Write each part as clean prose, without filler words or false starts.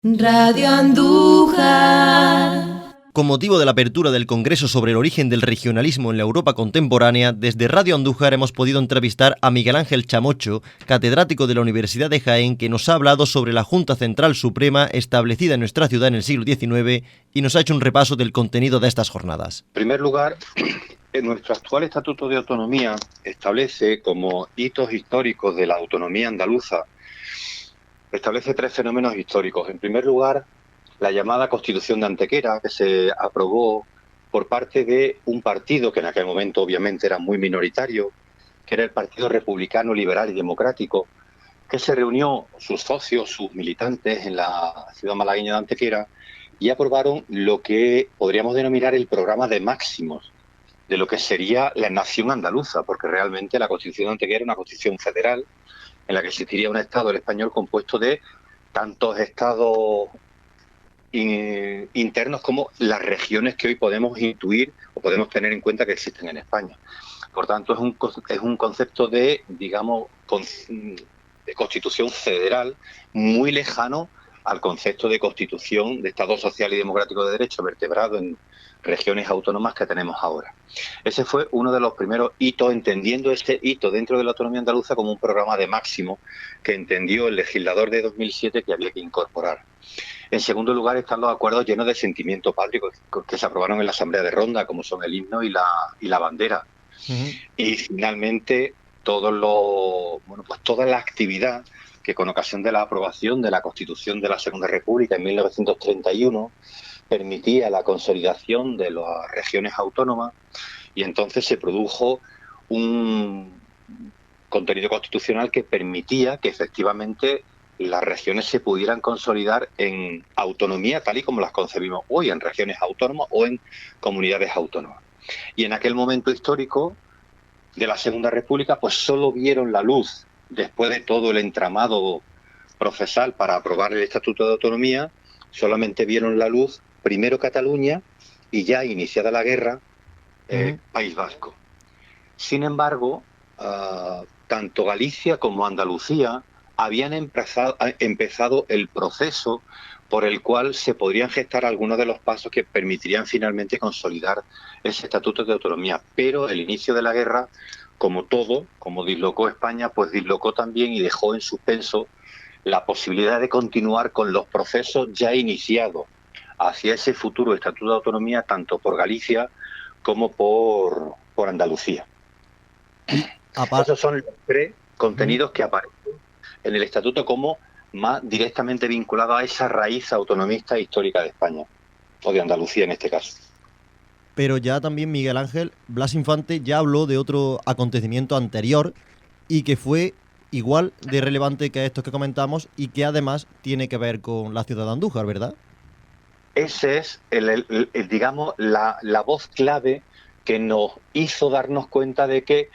Radio Andújar. Con motivo de la apertura del Congreso sobre el origen del regionalismo en la Europa contemporánea, desde Radio Andújar hemos podido entrevistar a Miguel Ángel Chamocho, catedrático de la Universidad de Jaén, que nos ha hablado sobre la Junta Central Suprema establecida en nuestra ciudad en el siglo XIX y nos ha hecho un repaso del contenido de estas jornadas. En primer lugar, nuestro actual Estatuto de Autonomía establece como hitos históricos de la autonomía andaluza, establece tres fenómenos históricos. En primer lugar, la llamada Constitución de Antequera, que se aprobó por parte de un partido que en aquel momento obviamente era muy minoritario, que era el Partido Republicano Liberal y Democrático, que se reunió sus socios, sus militantes en la ciudad malagueña de Antequera y aprobaron lo que podríamos denominar el programa de máximos de lo que sería la nación andaluza, porque realmente la Constitución de Antequera era una constitución federal en la que existiría un Estado, el español, compuesto de tantos estados internos como las regiones que hoy podemos intuir o podemos tener en cuenta que existen en España. Por tanto, es un concepto de, digamos, de constitución federal muy lejano al concepto de constitución de Estado social y democrático de derecho vertebrado en regiones autónomas que tenemos ahora. Ese fue uno de los primeros hitos, entendiendo este hito dentro de la autonomía andaluza como un programa de máximo que entendió el legislador de 2007 que había que incorporar. En segundo lugar están los acuerdos llenos de sentimiento patrio que se aprobaron en la Asamblea de Ronda, como son el himno y la bandera. Y finalmente toda la actividad que con ocasión de la aprobación de la Constitución de la Segunda República en 1931 permitía la consolidación de las regiones autónomas, y entonces se produjo un contenido constitucional que permitía que efectivamente las regiones se pudieran consolidar en autonomía tal y como las concebimos hoy, en regiones autónomas o en comunidades autónomas. Y en aquel momento histórico de la Segunda República, pues solo vieron la luz, después de todo el entramado procesal para aprobar el Estatuto de Autonomía, solamente vieron la luz primero Cataluña y ya iniciada la guerra, País Vasco. Sin embargo, tanto Galicia como Andalucía habían empezado el proceso por el cual se podrían gestar algunos de los pasos que permitirían finalmente consolidar ese Estatuto de Autonomía. Pero el inicio de la guerra, como todo, como dislocó España, pues dislocó también y dejó en suspenso la posibilidad de continuar con los procesos ya iniciados hacia ese futuro Estatuto de Autonomía, tanto por Galicia como por Andalucía. Esos son los tres contenidos que aparecen en el Estatuto como más directamente vinculado a esa raíz autonomista histórica de España, o de Andalucía en este caso. Pero ya también Miguel Ángel, Blas Infante ya habló de otro acontecimiento anterior y que fue igual de relevante que estos que comentamos y que además tiene que ver con la ciudad de Andújar, ¿verdad? Ese es, digamos, la voz clave que nos hizo darnos cuenta de que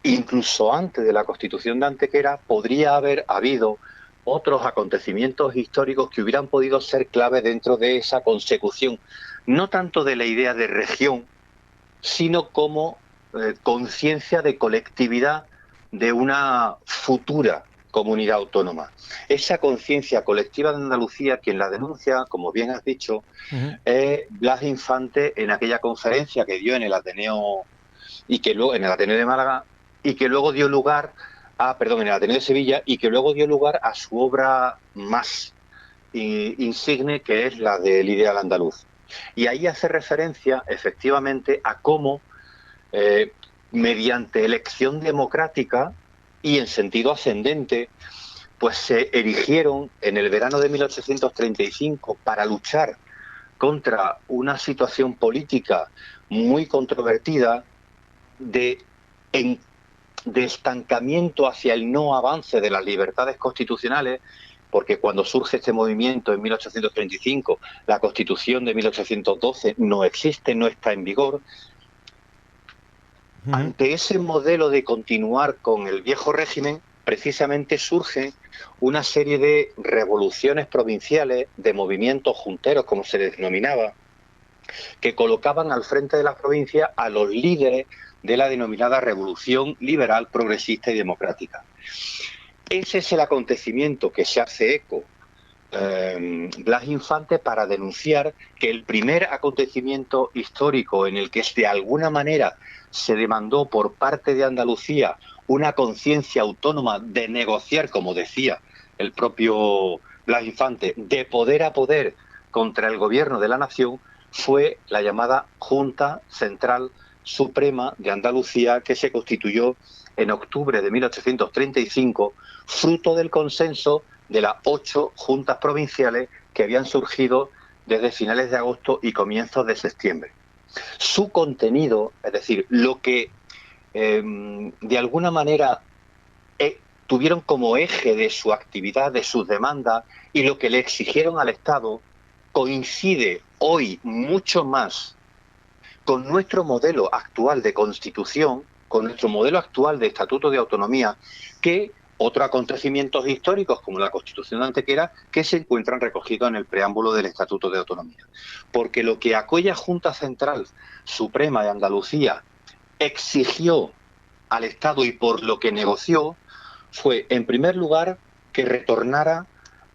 incluso antes de la Constitución de Antequera podría haber habido otros acontecimientos históricos que hubieran podido ser clave dentro de esa consecución, no tanto de la idea de región, sino como conciencia de colectividad de una futura comunidad autónoma. Esa conciencia colectiva de Andalucía, quien la denuncia, como bien has dicho, es Blas Infante en aquella conferencia que dio en el Ateneo en el Ateneo de Málaga, y que luego dio lugar en el Ateneo de Sevilla, y que luego dio lugar a su obra más insigne, que es la del Ideal Andaluz. Y ahí hace referencia, efectivamente, a cómo, mediante elección democrática y en sentido ascendente, pues se erigieron en el verano de 1835 para luchar contra una situación política muy controvertida de estancamiento hacia el no avance de las libertades constitucionales, porque cuando surge este movimiento en 1835, la Constitución de 1812 no existe, no está en vigor. Ante ese modelo de continuar con el viejo régimen, precisamente surge una serie de revoluciones provinciales, de movimientos junteros, como se les denominaba, que colocaban al frente de la provincia a los líderes de la denominada revolución liberal, progresista y democrática. Ese es el acontecimiento que se hace eco Blas Infante para denunciar que el primer acontecimiento histórico en el que de alguna manera se demandó por parte de Andalucía una conciencia autónoma de negociar, como decía el propio Blas Infante, de poder a poder contra el gobierno de la nación, fue la llamada Junta Central Suprema de Andalucía, que se constituyó en octubre de 1835, fruto del consenso de las 8 juntas provinciales que habían surgido desde finales de agosto y comienzos de septiembre. Su contenido, es decir, lo que de alguna manera tuvieron como eje de su actividad, de sus demandas y lo que le exigieron al Estado, coincide hoy mucho más con nuestro modelo actual de Constitución, con nuestro modelo actual de Estatuto de Autonomía, que otros acontecimientos históricos como la Constitución de Antequera, que se encuentran recogidos en el preámbulo del Estatuto de Autonomía. Porque lo que aquella Junta Central Suprema de Andalucía exigió al Estado y por lo que negoció fue, en primer lugar, que retornara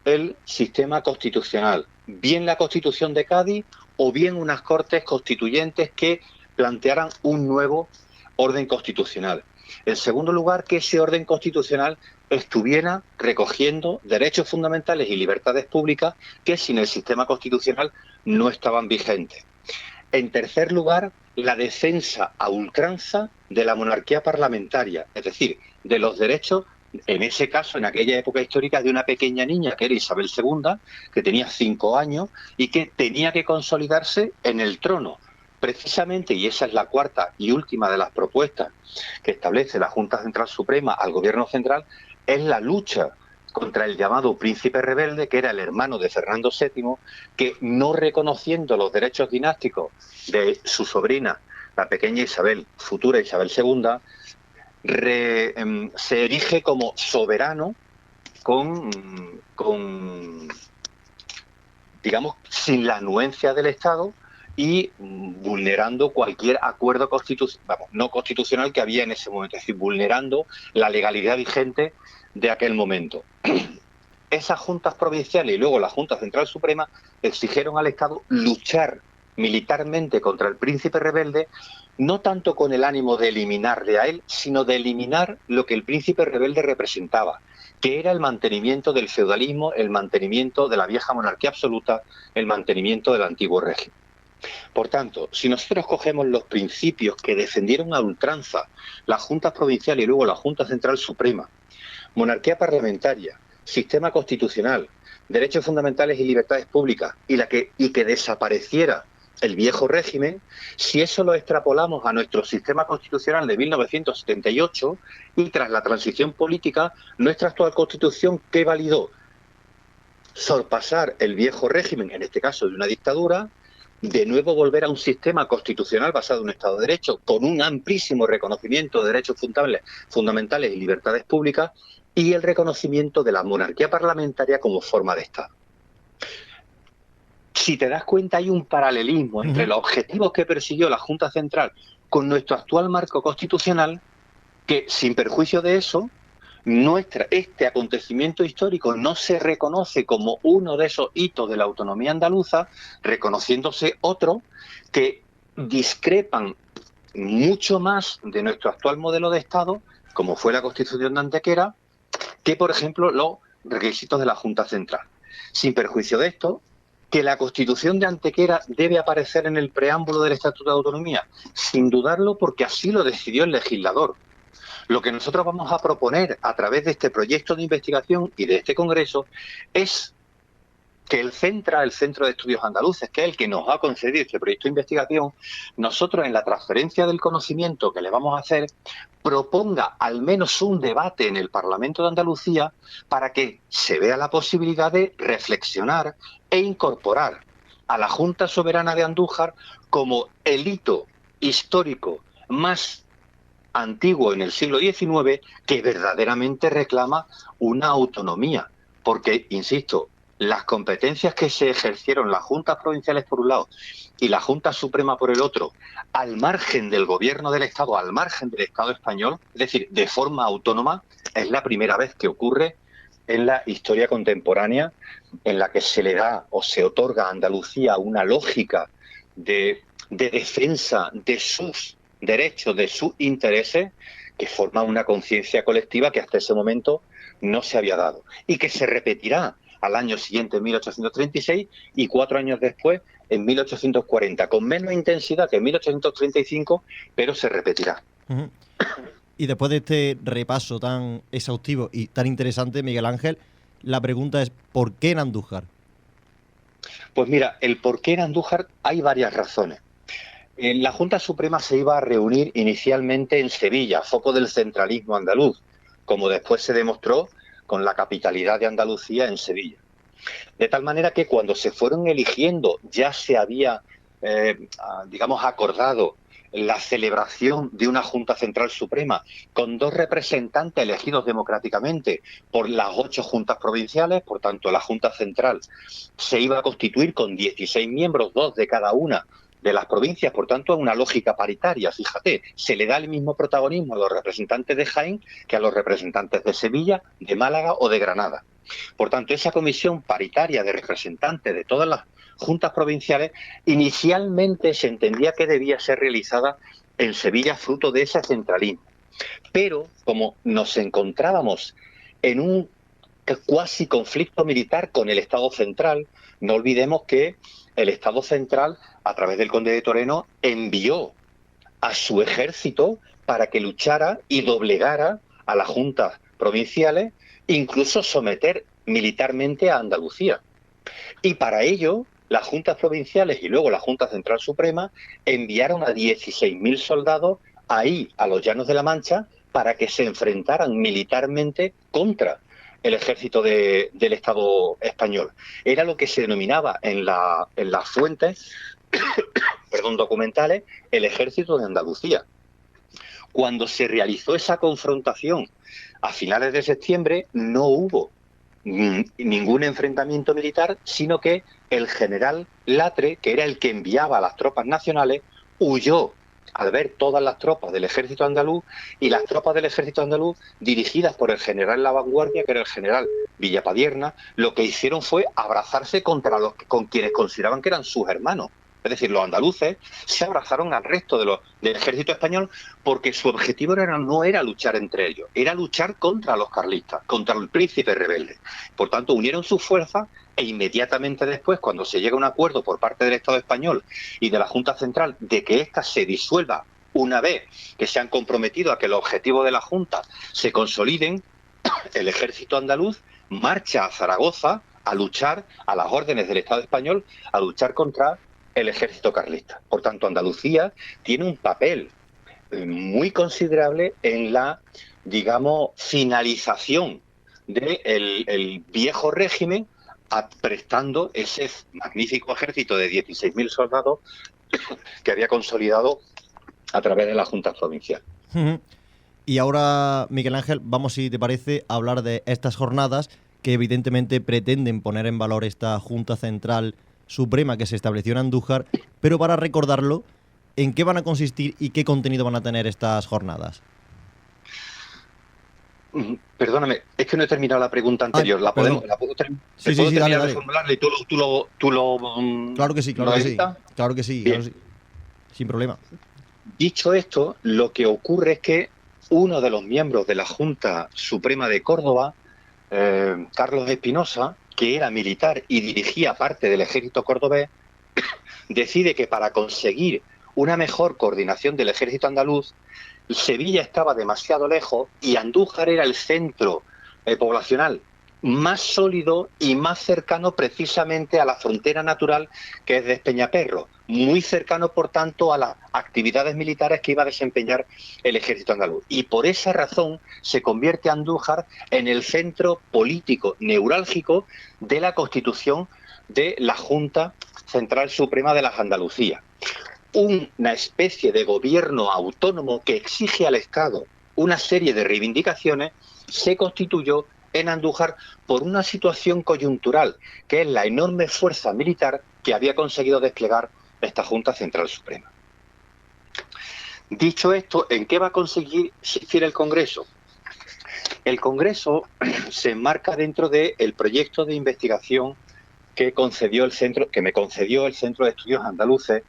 el sistema constitucional, bien la Constitución de Cádiz o bien unas Cortes Constituyentes que plantearan un nuevo orden constitucional. En segundo lugar, que ese orden constitucional estuviera recogiendo derechos fundamentales y libertades públicas que sin el sistema constitucional no estaban vigentes. En tercer lugar, la defensa a ultranza de la monarquía parlamentaria, es decir, de los derechos, en ese caso, en aquella época histórica, de una pequeña niña que era Isabel II, que tenía 5 años y que tenía que consolidarse en el trono. Precisamente, y esa es la cuarta y última de las propuestas que establece la Junta Central Suprema al Gobierno Central, es la lucha contra el llamado príncipe rebelde, que era el hermano de Fernando VII, que no reconociendo los derechos dinásticos de su sobrina, la pequeña Isabel, futura Isabel II, se erige como soberano digamos, sin la anuencia del Estado y vulnerando cualquier acuerdo no constitucional que había en ese momento, es decir, vulnerando la legalidad vigente de aquel momento. Esas juntas provinciales y luego la Junta Central Suprema exigieron al Estado luchar militarmente contra el príncipe rebelde, no tanto con el ánimo de eliminarle a él, sino de eliminar lo que el príncipe rebelde representaba, que era el mantenimiento del feudalismo, el mantenimiento de la vieja monarquía absoluta, el mantenimiento del antiguo régimen. Por tanto, si nosotros cogemos los principios que defendieron a ultranza las juntas provinciales y luego la Junta Central Suprema, monarquía parlamentaria, sistema constitucional, derechos fundamentales y libertades públicas, y que desapareciera el viejo régimen, si eso lo extrapolamos a nuestro sistema constitucional de 1978 y tras la transición política, nuestra actual constitución, ¿qué validó? Sorpasar el viejo régimen, en este caso de una dictadura, de nuevo volver a un sistema constitucional basado en un Estado de Derecho, con un amplísimo reconocimiento de derechos fundamentales y libertades públicas, y el reconocimiento de la monarquía parlamentaria como forma de Estado. Si te das cuenta, hay un paralelismo entre los objetivos que persiguió la Junta Central con nuestro actual marco constitucional, que sin perjuicio de eso, este acontecimiento histórico no se reconoce como uno de esos hitos de la autonomía andaluza, reconociéndose otros que discrepan mucho más de nuestro actual modelo de Estado, como fue la Constitución de Antequera, que, por ejemplo, los requisitos de la Junta Central. Sin perjuicio de esto, que la Constitución de Antequera debe aparecer en el preámbulo del Estatuto de Autonomía, sin dudarlo, porque así lo decidió el legislador. Lo que nosotros vamos a proponer a través de este proyecto de investigación y de este congreso es que el Centro de Estudios Andaluces, que es el que nos ha concedido este proyecto de investigación, nosotros en la transferencia del conocimiento que le vamos a hacer, proponga al menos un debate en el Parlamento de Andalucía para que se vea la posibilidad de reflexionar e incorporar a la Junta Soberana de Andújar como el hito histórico más antiguo en el siglo XIX que verdaderamente reclama una autonomía. Porque, insisto, las competencias que se ejercieron las juntas provinciales por un lado y la Junta Suprema por el otro, al margen del gobierno del Estado, al margen del Estado español, es decir, de forma autónoma, es la primera vez que ocurre en la historia contemporánea, en la que se le da o se otorga a Andalucía una lógica de defensa de sus derechos, de sus intereses, que forma una conciencia colectiva que hasta ese momento no se había dado y que se repetirá al año siguiente, en 1836, y 4 años después, en 1840, con menos intensidad que en 1835, pero se repetirá. Uh-huh. Y después de este repaso tan exhaustivo y tan interesante, Miguel Ángel, la pregunta es, ¿por qué en Andújar? Pues mira, el por qué en Andújar hay varias razones. La Junta Suprema se iba a reunir inicialmente en Sevilla, foco del centralismo andaluz, como después se demostró con la capitalidad de Andalucía en Sevilla. De tal manera que cuando se fueron eligiendo ya se había, acordado la celebración de una Junta Central Suprema con 2 representantes elegidos democráticamente por las 8 juntas provinciales. Por tanto, la Junta Central se iba a constituir con 16 miembros, 2 de cada una de las provincias, por tanto, es una lógica paritaria. Fíjate, se le da el mismo protagonismo a los representantes de Jaén que a los representantes de Sevilla, de Málaga o de Granada. Por tanto, esa comisión paritaria de representantes de todas las juntas provinciales inicialmente se entendía que debía ser realizada en Sevilla, fruto de ese centralismo. Pero como nos encontrábamos en un cuasi conflicto militar con el Estado central, no olvidemos que el Estado central, a través del conde de Toreno, envió a su ejército para que luchara y doblegara a las juntas provinciales, incluso someter militarmente a Andalucía. Y para ello, las juntas provinciales y luego la Junta Central Suprema enviaron a 16.000 soldados ahí, a los Llanos de la Mancha, para que se enfrentaran militarmente contra el ejército del Estado español. Era lo que se denominaba en las fuentes documentales el ejército de Andalucía. Cuando se realizó esa confrontación a finales de septiembre, no hubo ningún enfrentamiento militar, sino que el general Latre, que era el que enviaba a las tropas nacionales, huyó al ver todas las tropas del ejército andaluz, y las tropas del ejército andaluz, dirigidas por el general La Vanguardia, que era el general Villapadierna, lo que hicieron fue abrazarse con quienes consideraban que eran sus hermanos. Es decir, los andaluces se abrazaron al resto del ejército español, porque su objetivo no era luchar entre ellos, era luchar contra los carlistas, contra el príncipe rebelde. Por tanto, unieron sus fuerzas e inmediatamente después, cuando se llega a un acuerdo por parte del Estado español y de la Junta Central de que ésta se disuelva una vez que se han comprometido a que los objetivos de la Junta se consoliden, el ejército andaluz marcha a Zaragoza a luchar a las órdenes del Estado español, a luchar contra el ejército carlista. Por tanto, Andalucía tiene un papel muy considerable en la, finalización del viejo régimen, prestando ese magnífico ejército de 16.000 soldados que había consolidado a través de la Junta Provincial. Y ahora, Miguel Ángel, vamos, si te parece, a hablar de estas jornadas que evidentemente pretenden poner en valor esta Junta Central Suprema que se estableció en Andújar, pero para recordarlo, ¿en qué van a consistir y qué contenido van a tener estas jornadas? Perdóname, es que no he terminado la pregunta anterior. ¿La puedo terminar de formularla y tú lo Claro que sí, claro que sí, sin problema. Dicho esto, lo que ocurre es que uno de los miembros de la Junta Suprema de Córdoba, Carlos Espinosa, que era militar y dirigía parte del ejército cordobés, decide que para conseguir una mejor coordinación del ejército andaluz, Sevilla estaba demasiado lejos y Andújar era el centro poblacional más sólido y más cercano precisamente a la frontera natural, que es de Peñaperro, muy cercano, por tanto, a las actividades militares que iba a desempeñar el ejército andaluz. Y por esa razón se convierte Andújar en el centro político neurálgico de la constitución de la Junta Central Suprema de las Andalucías. Una especie de gobierno autónomo que exige al Estado una serie de reivindicaciones se constituyó en Andújar por una situación coyuntural, que es la enorme fuerza militar que había conseguido desplegar esta Junta Central Suprema. Dicho esto, ¿en qué va a conseguir consistir el Congreso? El Congreso se enmarca dentro del proyecto de investigación que me concedió el Centro de Estudios Andaluces,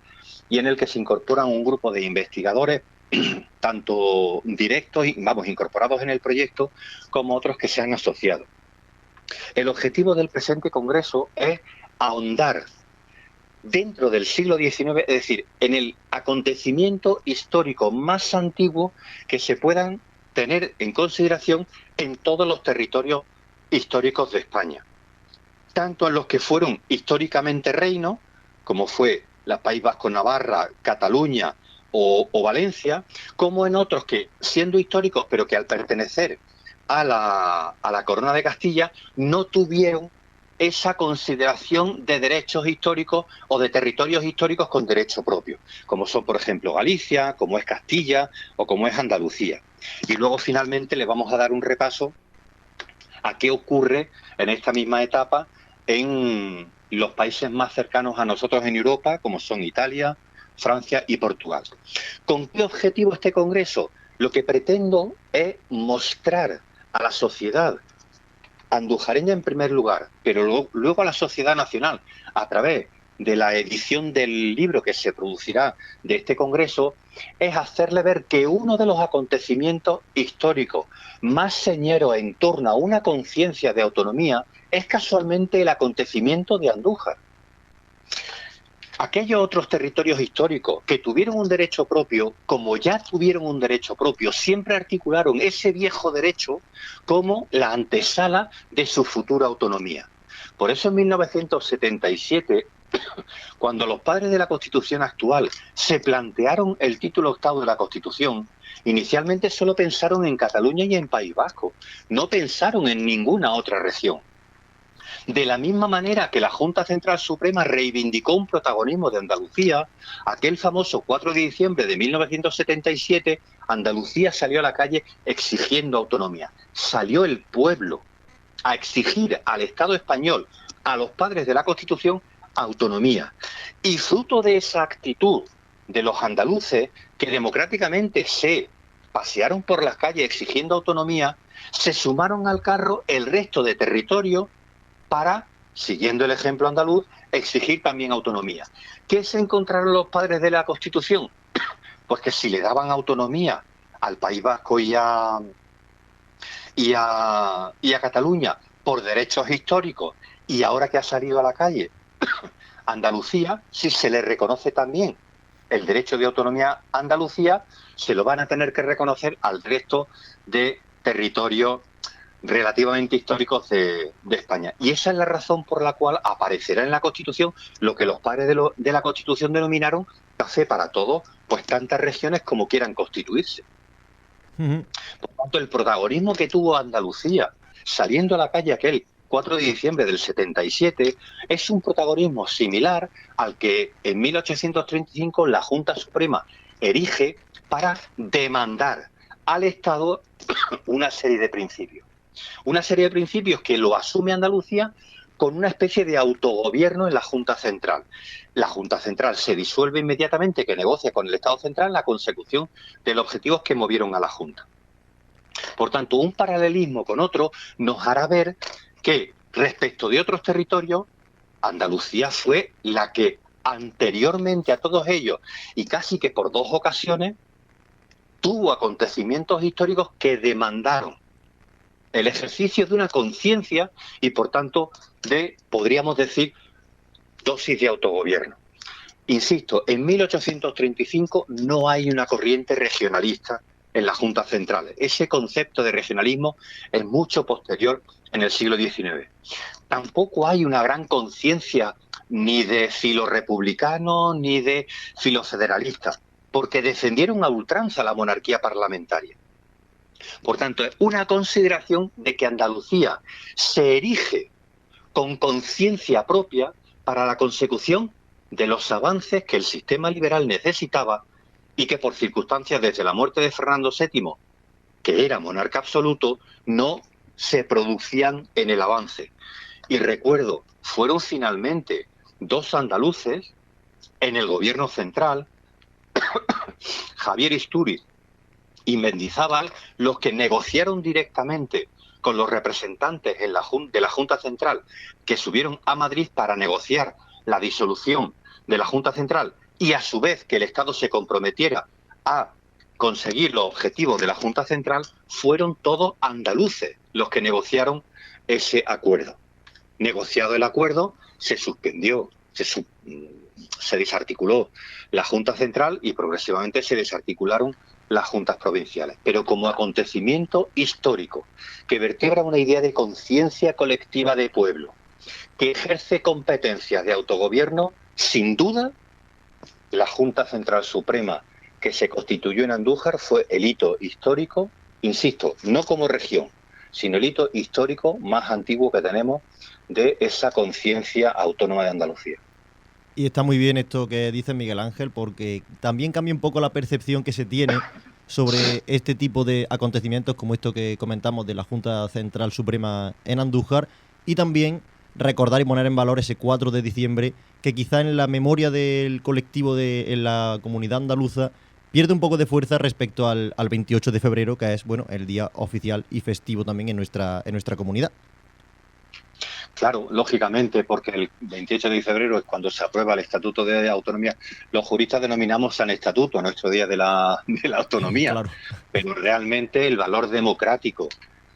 y en el que se incorporan un grupo de investigadores, tanto directos, incorporados en el proyecto, como otros que se han asociado. El objetivo del presente Congreso es ahondar dentro del siglo XIX, es decir, en el acontecimiento histórico más antiguo que se puedan tener en consideración en todos los territorios históricos de España, tanto en los que fueron históricamente reinos, como fue la País Vasco, Navarra, Cataluña o Valencia, como en otros que, siendo históricos, pero que al pertenecer a la Corona de Castilla, no tuvieron esa consideración de derechos históricos o de territorios históricos con derecho propio, como son, por ejemplo, Galicia, como es Castilla o como es Andalucía. Y luego, finalmente, le vamos a dar un repaso a qué ocurre en esta misma etapa en los países más cercanos a nosotros en Europa, como son Italia, Francia y Portugal. ¿Con qué objetivo este Congreso? Lo que pretendo es mostrar a la sociedad andujareña en primer lugar, pero luego a la sociedad nacional, a través de la edición del libro que se producirá de este Congreso, es hacerle ver que uno de los acontecimientos históricos más señeros en torno a una conciencia de autonomía es casualmente el acontecimiento de Andújar. Aquellos otros territorios históricos que tuvieron un derecho propio, como ya tuvieron un derecho propio, siempre articularon ese viejo derecho como la antesala de su futura autonomía. Por eso en 1977, cuando los padres de la Constitución actual se plantearon el título octavo de la Constitución, inicialmente solo pensaron en Cataluña y en País Vasco, no pensaron en ninguna otra región. De la misma manera que la Junta Central Suprema reivindicó un protagonismo de Andalucía, aquel famoso 4 de diciembre de 1977, Andalucía salió a la calle exigiendo autonomía. Salió el pueblo a exigir al Estado español, a los padres de la Constitución, autonomía. Y fruto de esa actitud de los andaluces, que democráticamente se pasearon por las calles exigiendo autonomía, se sumaron al carro el resto de territorios para, siguiendo el ejemplo andaluz, exigir también autonomía. ¿Qué se encontraron los padres de la Constitución? Pues que si le daban autonomía al País Vasco y a Cataluña por derechos históricos, y ahora que ha salido a la calle Andalucía, si se le reconoce también el derecho de autonomía a Andalucía, se lo van a tener que reconocer al resto de territorios relativamente históricos de España. Y esa es la razón por la cual aparecerá en la Constitución lo que los padres de la Constitución denominaron café para todos, pues tantas regiones como quieran constituirse. Por tanto, el protagonismo que tuvo Andalucía saliendo a la calle aquel 4 de diciembre del 77 es un protagonismo similar al que en 1835 la Junta Suprema erige para demandar al Estado una serie de principios. Una serie de principios que lo asume Andalucía con una especie de autogobierno en la Junta Central. La Junta Central se disuelve inmediatamente, que negocia con el Estado Central la consecución de los objetivos que movieron a la Junta. Por tanto, un paralelismo con otro nos hará ver que, respecto de otros territorios, Andalucía fue la que anteriormente a todos ellos, y casi que por dos ocasiones, tuvo acontecimientos históricos que demandaron el ejercicio de una conciencia y, por tanto, podríamos decir, dosis de autogobierno. Insisto, en 1835 no hay una corriente regionalista en la Junta Central. Ese concepto de regionalismo es mucho posterior en el siglo XIX. Tampoco hay una gran conciencia ni de filorepublicano ni de filofederalista, porque defendieron a ultranza la monarquía parlamentaria. Por tanto, es una consideración de que Andalucía se erige con conciencia propia para la consecución de los avances que el sistema liberal necesitaba y que por circunstancias desde la muerte de Fernando VII, que era monarca absoluto, no se producían en el avance. Y recuerdo, fueron finalmente dos andaluces en el gobierno central, Javier Istúriz y Mendizábal los que negociaron directamente con los representantes de la Junta Central que subieron a Madrid para negociar la disolución de la Junta Central y a su vez que el Estado se comprometiera a conseguir los objetivos de la Junta Central, fueron todos andaluces los que negociaron ese acuerdo. Negociado el acuerdo, se suspendió, se desarticuló la Junta Central y progresivamente se desarticularon las juntas provinciales. Pero como acontecimiento histórico que vertebra una idea de conciencia colectiva de pueblo, que ejerce competencias de autogobierno, sin duda, la Junta Central Suprema que se constituyó en Andújar fue el hito histórico, insisto, no como región, sino el hito histórico más antiguo que tenemos de esa conciencia autónoma de Andalucía. Y está muy bien esto que dice Miguel Ángel, porque también cambia un poco la percepción que se tiene sobre este tipo de acontecimientos como esto que comentamos de la Junta Central Suprema en Andújar, y también recordar y poner en valor ese 4 de diciembre que quizá en la memoria del colectivo en la comunidad andaluza pierde un poco de fuerza respecto al 28 de febrero, que es bueno el día oficial y festivo también en nuestra comunidad. Claro, lógicamente, porque el 28 de febrero es cuando se aprueba el Estatuto de Autonomía. Los juristas denominamos San Estatuto, nuestro día de la autonomía, Claro. Pero realmente el valor democrático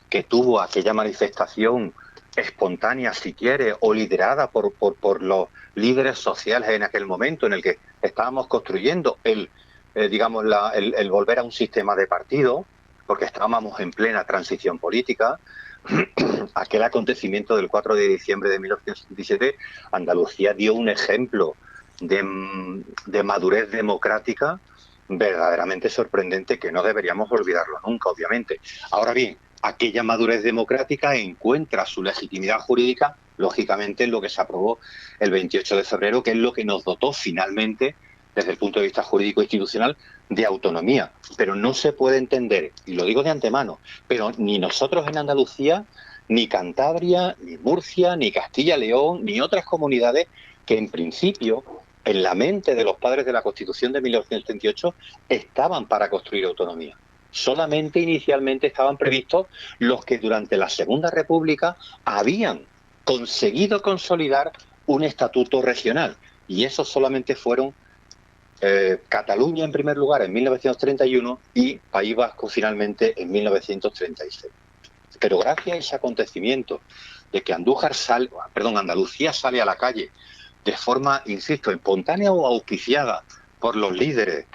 que tuvo aquella manifestación espontánea, si quiere, o liderada por los líderes sociales en aquel momento en el que estábamos construyendo el volver a un sistema de partido, porque estábamos en plena transición política. Aquel acontecimiento del 4 de diciembre de 1977, Andalucía dio un ejemplo de madurez democrática verdaderamente sorprendente que no deberíamos olvidarlo nunca, obviamente. Ahora bien, aquella madurez democrática encuentra su legitimidad jurídica, lógicamente, en lo que se aprobó el 28 de febrero, que es lo que nos dotó finalmente, desde el punto de vista jurídico-institucional, de autonomía. Pero no se puede entender, y lo digo de antemano, pero ni nosotros en Andalucía, ni Cantabria, ni Murcia, ni Castilla-León, ni otras comunidades que en principio, en la mente de los padres de la Constitución de 1938, estaban para construir autonomía. Solamente inicialmente estaban previstos los que durante la Segunda República habían conseguido consolidar un estatuto regional. Y esos solamente fueron Cataluña en primer lugar en 1931 y País Vasco finalmente en 1936. Pero gracias a ese acontecimiento de que Andalucía sale a la calle de forma, insisto, espontánea o auspiciada por los líderes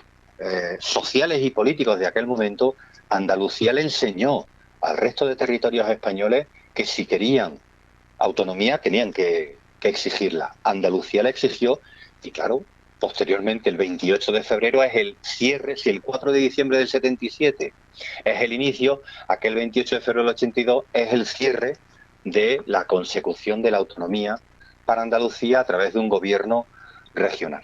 sociales y políticos de aquel momento, Andalucía le enseñó al resto de territorios españoles que si querían autonomía tenían que exigirla. Andalucía la exigió y claro, posteriormente el 28 de febrero es el cierre, si el 4 de diciembre del 77 es el inicio, aquel 28 de febrero del 82 es el cierre de la consecución de la autonomía para Andalucía a través de un gobierno regional.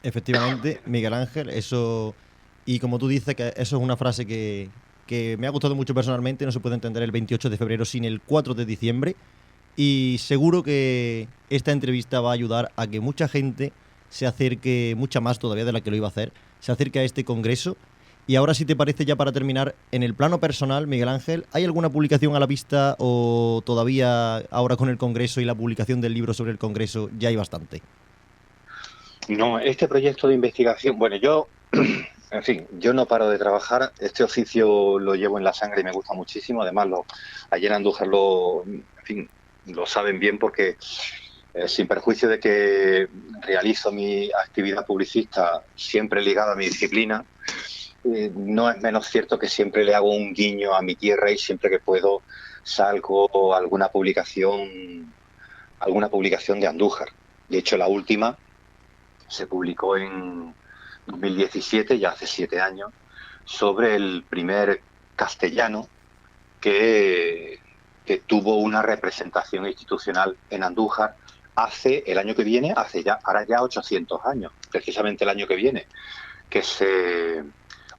Efectivamente, Miguel Ángel, eso, y como tú dices, que eso es una frase que me ha gustado mucho personalmente, no se puede entender el 28 de febrero sin el 4 de diciembre, y seguro que esta entrevista va a ayudar a que mucha gente se acerque, mucha más todavía de la que lo iba a hacer, se acerque a este congreso. Y ahora, si te parece, ya para terminar, en el plano personal, Miguel Ángel, ¿hay alguna publicación a la vista o todavía ahora con el congreso y la publicación del libro sobre el congreso ya hay bastante? No, este proyecto de investigación, bueno, yo no paro de trabajar, este oficio lo llevo en la sangre y me gusta muchísimo, además ayer en Andújar lo saben bien porque sin perjuicio de que realizo mi actividad publicista siempre ligada a mi disciplina, no es menos cierto que siempre le hago un guiño a mi tierra y siempre que puedo salgo alguna publicación de Andújar. De hecho, la última se publicó en 2017, ya hace 7 años, sobre el primer castellano que tuvo una representación institucional en Andújar ahora ya 800 años, precisamente el año que viene, que se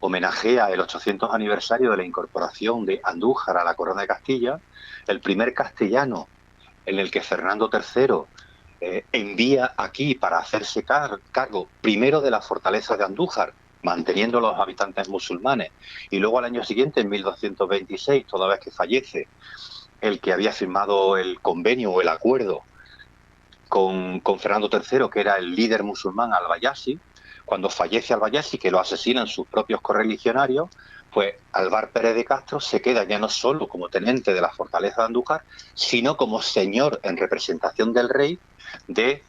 homenajea el 800 aniversario de la incorporación de Andújar a la Corona de Castilla, el primer castellano en el que Fernando III envía aquí para hacerse cargo primero de la fortaleza de Andújar, manteniendo los habitantes musulmanes. Y luego al año siguiente, en 1226, toda vez que fallece el que había firmado el convenio o el acuerdo con Fernando III, que era el líder musulmán al-Bayasi, cuando fallece al-Bayasi, que lo asesinan sus propios correligionarios, pues Álvar Pérez de Castro se queda ya no solo como tenente de la fortaleza de Andújar, sino como señor en representación del rey de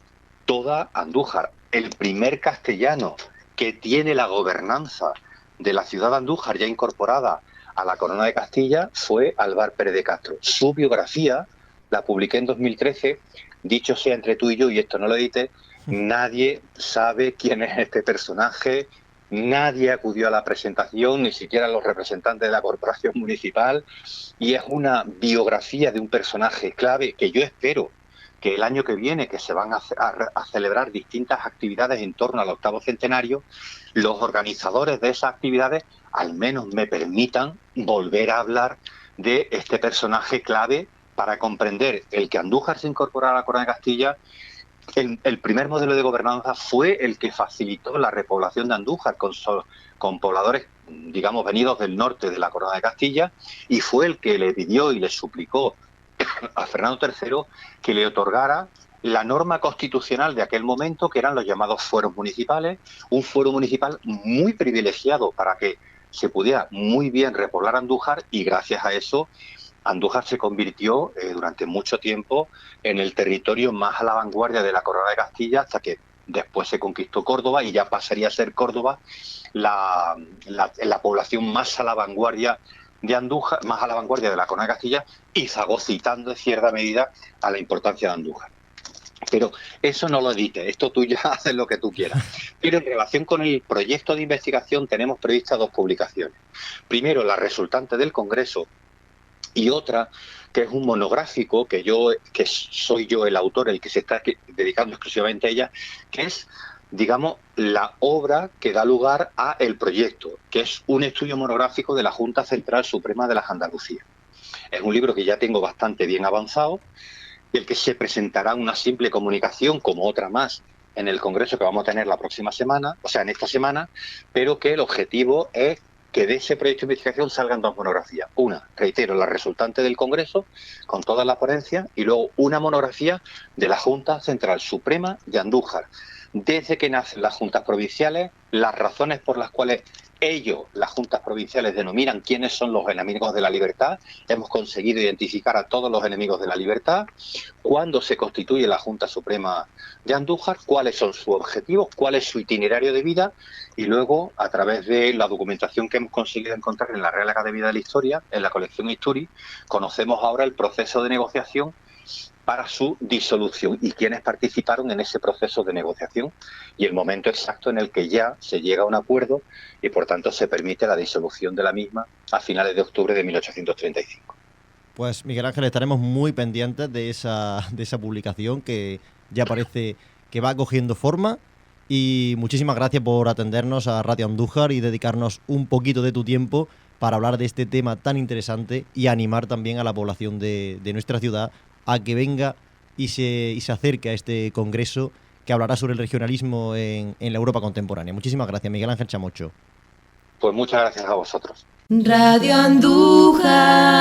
toda Andújar. El primer castellano que tiene la gobernanza de la ciudad de Andújar ya incorporada a la corona de Castilla fue Álvar Pérez de Castro. Su biografía la publiqué en 2013, dicho sea entre tú y yo, y esto no lo edité, nadie sabe quién es este personaje, nadie acudió a la presentación, ni siquiera los representantes de la corporación municipal, y es una biografía de un personaje clave que yo espero que el año que viene, que se van a celebrar distintas actividades en torno al 8º centenario, los organizadores de esas actividades al menos me permitan volver a hablar de este personaje clave para comprender el que Andújar se incorporara a la corona de Castilla. El primer modelo de gobernanza fue el que facilitó la repoblación de Andújar con pobladores, digamos, venidos del norte de la corona de Castilla, y fue el que le pidió y le suplicó a Fernando III que le otorgara la norma constitucional de aquel momento, que eran los llamados fueros municipales, un fuero municipal muy privilegiado para que se pudiera muy bien repoblar Andújar, y gracias a eso Andújar se convirtió durante mucho tiempo en el territorio más a la vanguardia de la corona de Castilla, hasta que después se conquistó Córdoba y ya pasaría a ser Córdoba la población más a la vanguardia de Andújar, más a la vanguardia de la corona de Castilla, y fagocitando en cierta medida a la importancia de Andújar. Pero eso no lo edites, esto tú ya haces lo que tú quieras. Pero en relación con el proyecto de investigación tenemos previstas 2 publicaciones. Primero, la resultante del Congreso, y otra que es un monográfico que soy yo el autor, el que se está dedicando exclusivamente a ella, que es, digamos, la obra que da lugar a el proyecto, que es un estudio monográfico de la Junta Central Suprema de las Andalucías. Es un libro que ya tengo bastante bien avanzado, el que se presentará una simple comunicación, como otra más, en el Congreso que vamos a tener la próxima semana, o sea, en esta semana, pero que el objetivo es que de ese proyecto de investigación salgan 2 monografías. Una, reitero, la resultante del Congreso, con toda la ponencia, y luego una monografía de la Junta Central Suprema de Andújar. Desde que nacen las juntas provinciales, las razones por las cuales ellos, las juntas provinciales, denominan quiénes son los enemigos de la libertad. Hemos conseguido identificar a todos los enemigos de la libertad, cuándo se constituye la Junta Suprema de Andújar, cuáles son sus objetivos, cuál es su itinerario de vida, y luego, a través de la documentación que hemos conseguido encontrar en la Real Academia de la Historia, en la colección Isturi, conocemos ahora el proceso de negociación para su disolución y quienes participaron en ese proceso de negociación y el momento exacto en el que ya se llega a un acuerdo y por tanto se permite la disolución de la misma a finales de octubre de 1835. Pues Miguel Ángel, estaremos muy pendientes de esa publicación que ya parece que va cogiendo forma, y muchísimas gracias por atendernos a Radio Andújar y dedicarnos un poquito de tu tiempo para hablar de este tema tan interesante y animar también a la población de nuestra ciudad a que venga y se acerque a este congreso que hablará sobre el regionalismo en la Europa contemporánea. Muchísimas gracias, Miguel Ángel Chamocho. Pues muchas gracias a vosotros. Radio Andújar.